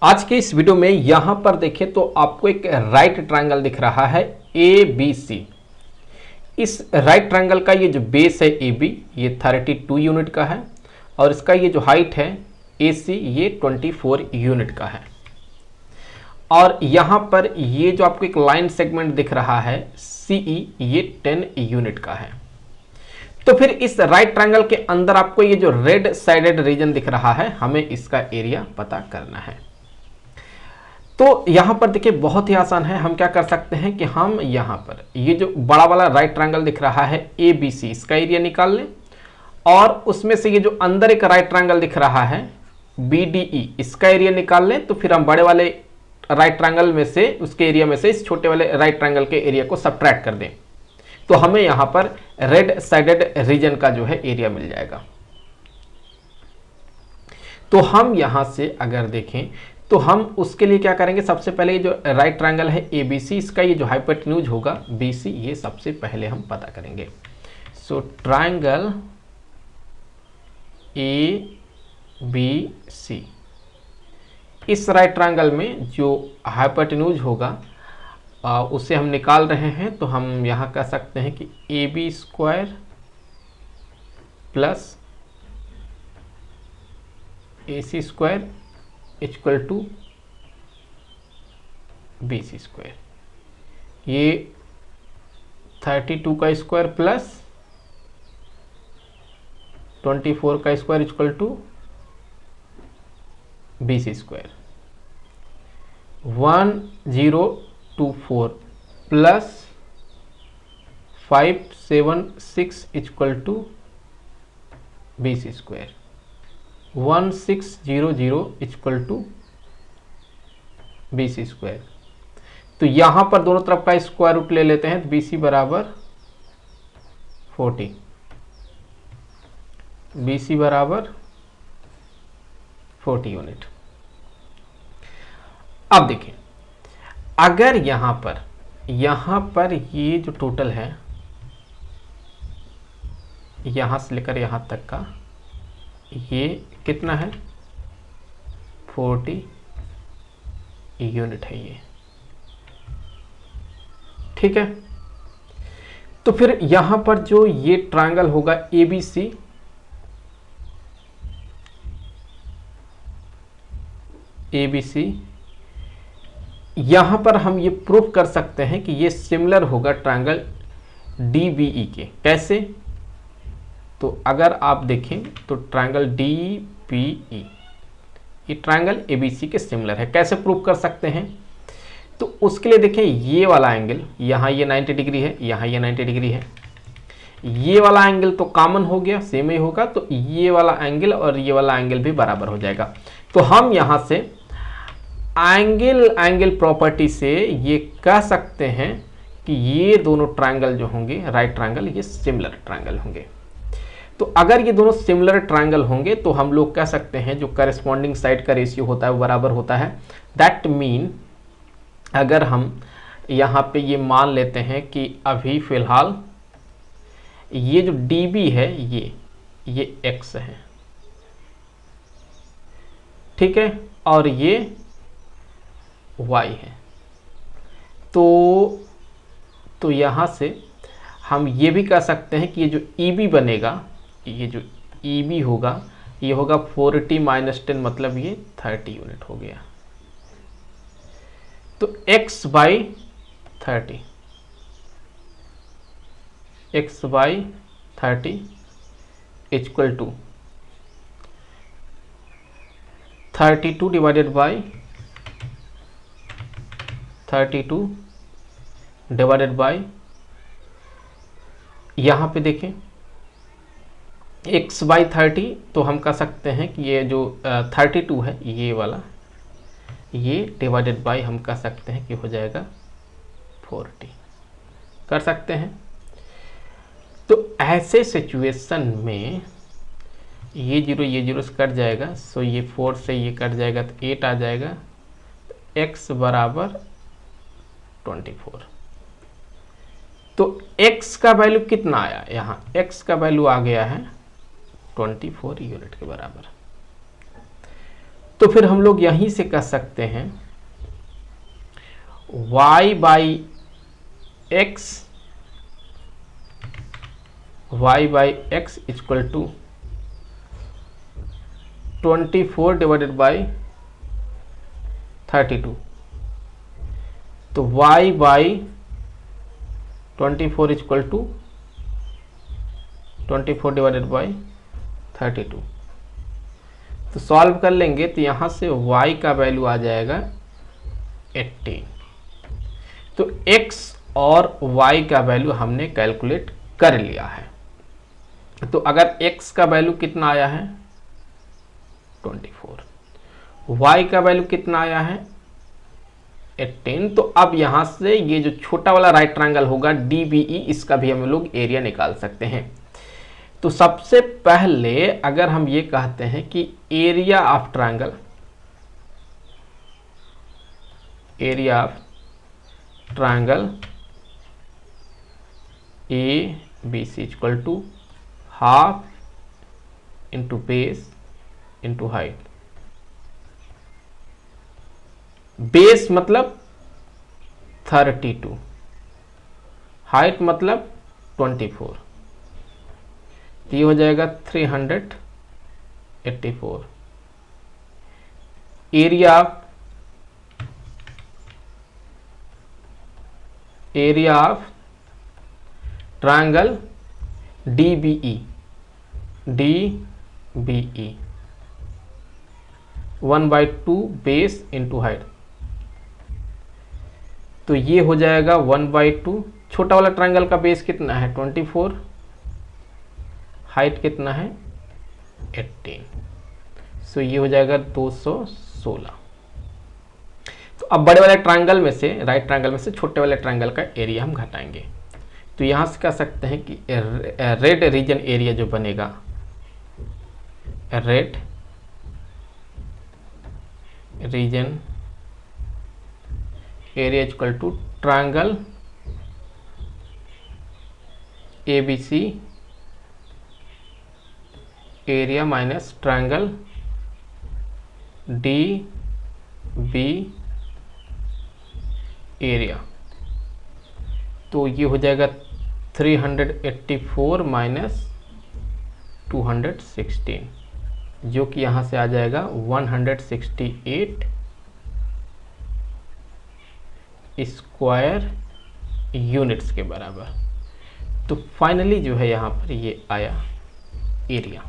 आज के इस वीडियो में यहां पर देखें तो आपको एक राइट ट्रायंगल दिख रहा है ए बी सी। इस राइट ट्रायंगल का ये जो बेस है ए बी ये 32 यूनिट का है और इसका ये जो हाइट है ए सी ये 24 यूनिट का है। और यहां पर ये जो आपको एक लाइन सेगमेंट दिख रहा है सीई ये 10 यूनिट का है। तो फिर इस राइट ट्रायंगल के अंदर आपको ये जो रेड साइडेड रीजन दिख रहा है हमें इसका एरिया पता करना है। तो यहां पर देखिए बहुत ही आसान है। हम क्या कर सकते हैं कि हम यहां पर ये जो बड़ा वाला राइट ट्रायंगल दिख रहा है ए बी सी इसका एरिया निकाल लें और उसमें से ये जो अंदर एक राइट ट्रायंगल दिख रहा है बी डी ई इसका एरिया निकाल लें। तो फिर हम बड़े वाले राइट ट्रायंगल में से उसके एरिया में से इस छोटे वाले राइट ट्रायंगल के एरिया को सब्ट्रैक्ट कर दें तो हमें यहां पर रेड साइडेड रीजन का जो है एरिया मिल जाएगा। तो हम यहां से अगर देखें तो हम उसके लिए क्या करेंगे, सबसे पहले ये जो राइट ट्रायंगल है ए बी सी इसका ये जो हाइपोटेन्यूज होगा बी सी ये सबसे पहले हम पता करेंगे। सो ट्रायंगल ए बी सी इस राइट ट्रायंगल में जो हाइपोटेन्यूज होगा उसे हम निकाल रहे हैं। तो हम यहाँ कह सकते हैं कि A B square plus A C square equal to B C square. ये 32 का स्क्वायर प्लस 24 का square equal to B C square. 1024 plus 576 equal to B C square. 1600 equal to B C square. तो यहां पर दोनों तरफ का square root ले लेते हैं तो बी सी बराबर 40, बी सी बराबर 40 यूनिट। अब देखिए अगर यहां पर ये जो टोटल है यहां से लेकर यहां तक का ये कितना है 40 यूनिट है ये, ठीक है। तो फिर यहां पर जो ये ट्रायंगल होगा ए बी सी यहां पर हम ये प्रूफ कर सकते हैं कि ये सिमिलर होगा ट्रायंगल डी बी ई के। कैसे? तो अगर आप देखें तो ट्रायंगल डी बी ई ये ट्रायंगल ए बी सी के सिमिलर है। कैसे प्रूफ कर सकते हैं? तो उसके लिए देखें ये वाला एंगल यहाँ ये 90 डिग्री है, यहाँ ये 90 डिग्री है। ये वाला एंगल तो कॉमन हो गया, सेम ही होगा। तो ये वाला एंगल और ये वाला एंगल भी बराबर हो जाएगा। तो हम यहाँ से एंगल प्रॉपर्टी से ये कह सकते हैं कि ये दोनों ट्रायंगल जो होंगे राइट ट्रायंगल ये सिमिलर ट्रायंगल होंगे। तो अगर ये दोनों सिमिलर ट्रायंगल होंगे तो हम लोग कह सकते हैं जो करस्पॉन्डिंग साइड का रेशियो होता है वो बराबर होता है। दैट मीन अगर हम यहाँ पे ये मान लेते हैं कि अभी फिलहाल ये जो dB है ये x है, ठीक है, और ये y है। तो यहाँ से हम ये भी कह सकते हैं कि ये जो EB बनेगा, ये जो EB होगा ये होगा 40 - 10 मतलब ये 30 यूनिट हो गया। तो x by 30 equal to 32 divided by 32 divided by यहाँ पे देखें x बाई 30 तो हम कह सकते हैं कि ये जो 32 है ये वाला ये डिवाइडेड बाई हम कह सकते हैं कि हो जाएगा 40 कर सकते हैं। तो ऐसे सिचुएशन में ये जीरो से कट जाएगा। सो ये 4 से ये कट जाएगा तो 8 आ जाएगा। x बराबर 24। तो x का वैल्यू कितना आया, यहाँ x का वैल्यू आ गया है 24 यूनिट के बराबर। तो फिर हम लोग यहीं से कह सकते हैं y by x equal to 24 divided by 32। तो y by 24 equal to 24 divided by 32। तो सॉल्व कर लेंगे तो यहाँ से y का वैल्यू आ जाएगा 18। तो x और y का वैल्यू हमने कैलकुलेट कर लिया है। तो अगर x का वैल्यू कितना आया है 24, y का वैल्यू कितना आया है 18, तो अब यहां से ये जो छोटा वाला राइट ट्रायंगल होगा DBE, इसका भी हम लोग एरिया निकाल सकते हैं। तो सबसे पहले अगर हम ये कहते हैं कि area of triangle ABC equal to half into base into height. Base मतलब 32, हाइट मतलब 24, तो ये हो जाएगा 384। Area of triangle DBE 1/2 base into height, तो ये हो जाएगा 1/2। छोटा वाला ट्रायंगल का बेस कितना है 24, हाइट कितना है 18, सो ये हो जाएगा 216। तो अब बड़े वाले ट्रायंगल में से, राइट ट्रायंगल में से छोटे वाले ट्रायंगल का एरिया हम घटाएंगे। तो यहां से कह सकते हैं कि रेड रीजन एरिया जो बनेगा, red region area equal to triangle ABC area minus triangle DB area. तो ये हो जाएगा 384 माइनस 216, जो कि यहाँ से आ जाएगा 168 स्क्वायर यूनिट्स के बराबर। तो फाइनली जो है यहाँ पर ये आया एरिया।